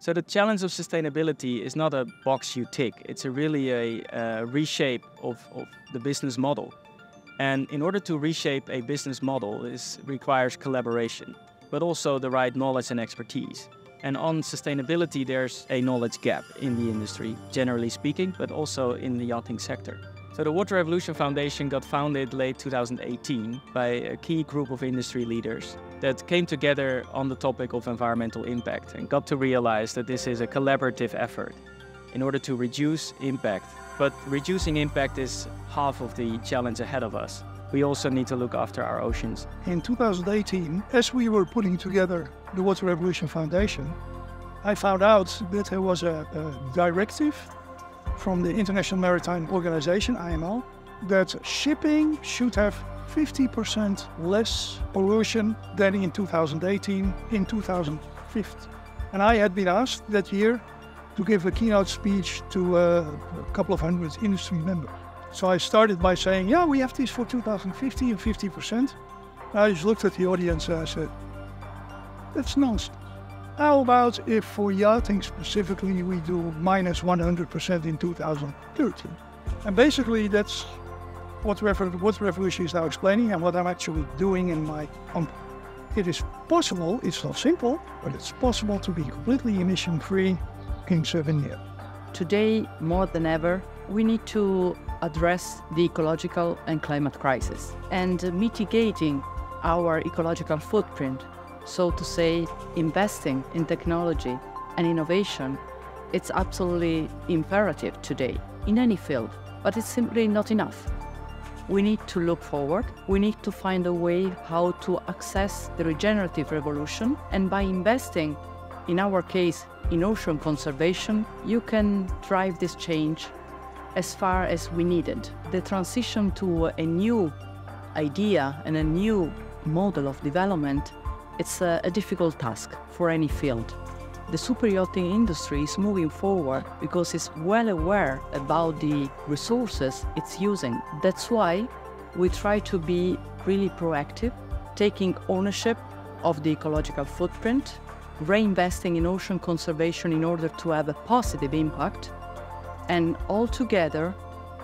So the challenge of sustainability is not a box you tick. It's really a reshape of the business model. And in order to reshape a business model, it requires collaboration, but also the right knowledge and expertise. And on sustainability, there's a knowledge gap in the industry, generally speaking, but also in the yachting sector. So the Water Revolution Foundation got founded late 2018 by a key group of industry leaders that came together on the topic of environmental impact and got to realize that this is a collaborative effort in order to reduce impact. But reducing impact is half of the challenge ahead of us. We also need to look after our oceans. In 2018, as we were putting together the Water Revolution Foundation, I found out that there was a directive from the International Maritime Organization, IMO, that shipping should have 50% less pollution than in 2018, in 2050. And I had been asked that year to give a keynote speech to a couple of hundred industry members. So I started by saying, yeah, we have this for 2050 and 50%. I just looked at the audience and I said, that's nonsense. How about if for yachting specifically we do minus 100% in 2030? And basically that's what Revolution is now explaining and what I'm actually doing in my company. It is possible, it's not simple, but it's possible to be completely emission-free in 7 years. Today, more than ever, we need to address the ecological and climate crisis and mitigating our ecological footprint. So to say, investing in technology and innovation, it's absolutely imperative today in any field, but it's simply not enough. We need to look forward. We need to find a way how to access the regenerative revolution. And by investing, in our case, in ocean conservation, you can drive this change as far as we need it. The transition to a new idea and a new model of development, it's a difficult task for any field. The superyachting industry is moving forward because it's well aware about the resources it's using. That's why we try to be really proactive, taking ownership of the ecological footprint, reinvesting in ocean conservation in order to have a positive impact, and all together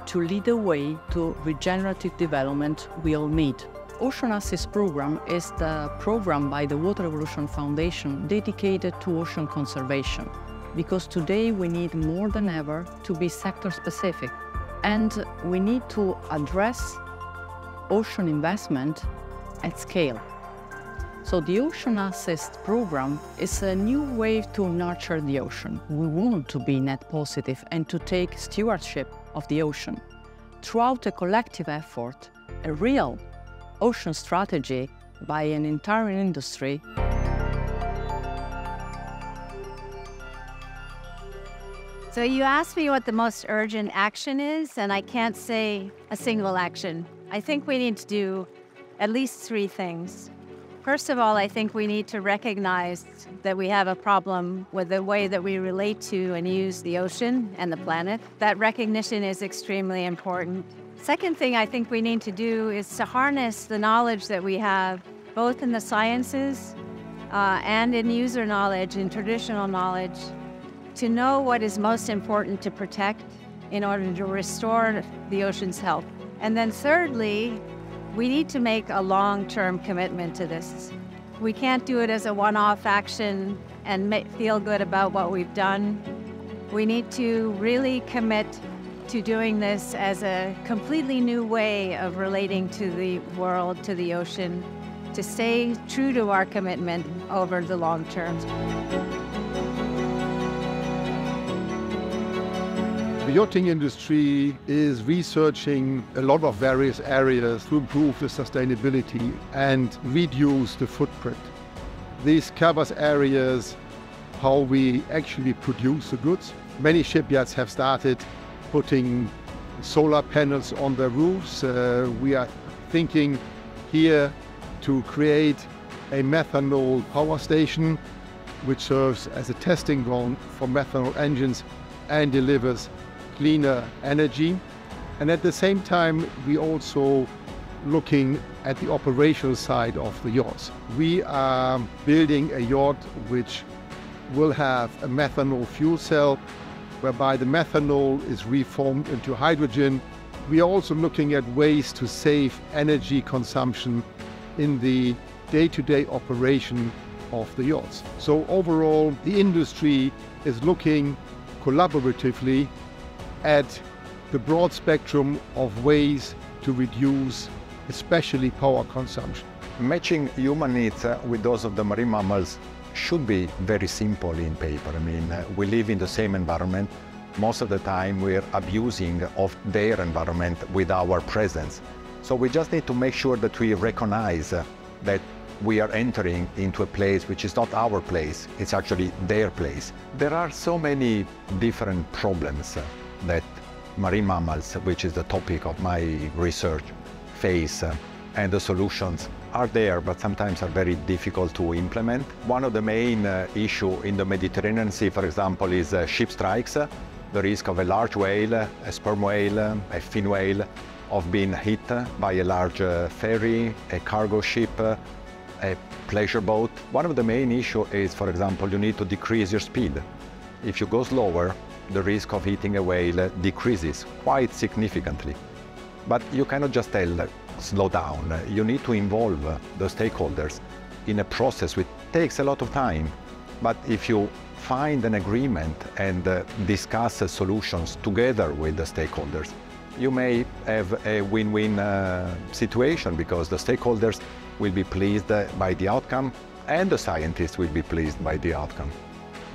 to lead the way to regenerative development we all need. Ocean Assets Program is the program by the Water Revolution Foundation dedicated to ocean conservation, because today we need more than ever to be sector specific, and we need to address ocean investment at scale. So the Ocean Assets Program is a new way to nurture the ocean. We want to be net positive and to take stewardship of the ocean. Throughout a collective effort, a real ocean strategy by an entire industry. So you asked me what the most urgent action is, and I can't say a single action. I think we need to do at least 3 things. First of all, I think we need to recognize that we have a problem with the way that we relate to and use the ocean and the planet. That recognition is extremely important. Second thing I think we need to do is to harness the knowledge that we have, both in the sciences and in user knowledge and traditional knowledge, to know what is most important to protect in order to restore the ocean's health. And then thirdly, we need to make a long-term commitment to this. We can't do it as a one-off action and feel good about what we've done. We need to really commit to doing this as a completely new way of relating to the world, to the ocean, to stay true to our commitment over the long term. The yachting industry is researching a lot of various areas to improve the sustainability and reduce the footprint. This covers areas how we actually produce the goods. Many shipyards have started putting solar panels on their roofs. We are thinking here to create a methanol power station which serves as a testing ground for methanol engines and delivers cleaner energy. And at the same time, we also looking at the operational side of the yachts. We are building a yacht which will have a methanol fuel cell, whereby the methanol is reformed into hydrogen. We are also looking at ways to save energy consumption in the day-to-day operation of the yachts. So overall, the industry is looking collaboratively at the broad spectrum of ways to reduce, especially power consumption. Matching human needs with those of the marine mammals should be very simple in paper. I mean, we live in the same environment. Most of the time we're abusing of their environment with our presence. So we just need to make sure that we recognize that we are entering into a place which is not our place, it's actually their place. There are so many different problems that marine mammals, which is the topic of my research, face, and the solutions are there, but sometimes are very difficult to implement. One of the main issues in the Mediterranean Sea, for example, is ship strikes. The risk of a large whale, a sperm whale, a fin whale, of being hit by a large ferry, a cargo ship, a pleasure boat. One of the main issues is, for example, you need to decrease your speed. If you go slower, the risk of hitting a whale decreases quite significantly. But you cannot just tell, slow down. You need to involve the stakeholders in a process which takes a lot of time. But if you find an agreement and discuss solutions together with the stakeholders, you may have a win-win situation, because the stakeholders will be pleased by the outcome and the scientists will be pleased by the outcome.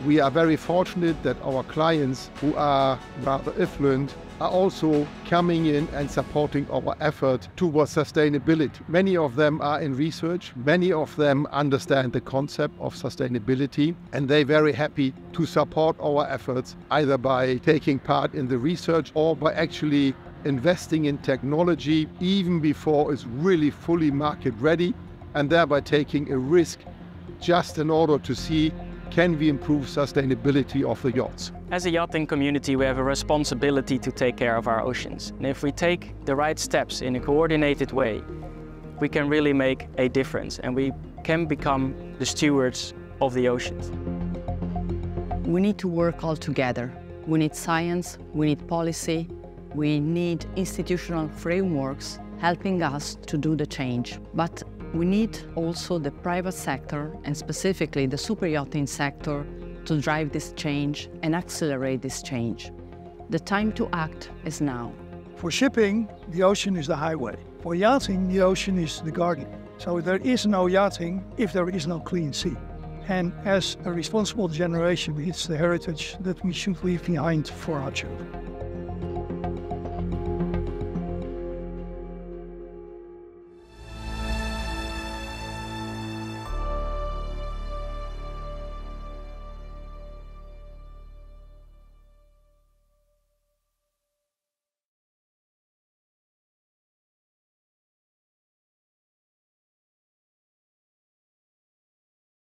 We are very fortunate that our clients, who are rather affluent, are also coming in and supporting our effort towards sustainability. Many of them are in research, many of them understand the concept of sustainability, and they're very happy to support our efforts, either by taking part in the research or by actually investing in technology even before it's really fully market ready, and thereby taking a risk just in order to see, can we improve sustainability of the yachts? As a yachting community, we have a responsibility to take care of our oceans. And if we take the right steps in a coordinated way, we can really make a difference and we can become the stewards of the oceans. We need to work all together. We need science, we need policy, we need institutional frameworks helping us to do the change. But we need also the private sector, and specifically the superyachting sector, to drive this change and accelerate this change. The time to act is now. For shipping, the ocean is the highway. For yachting, the ocean is the garden. So there is no yachting if there is no clean sea. And as a responsible generation, it's the heritage that we should leave behind for our children.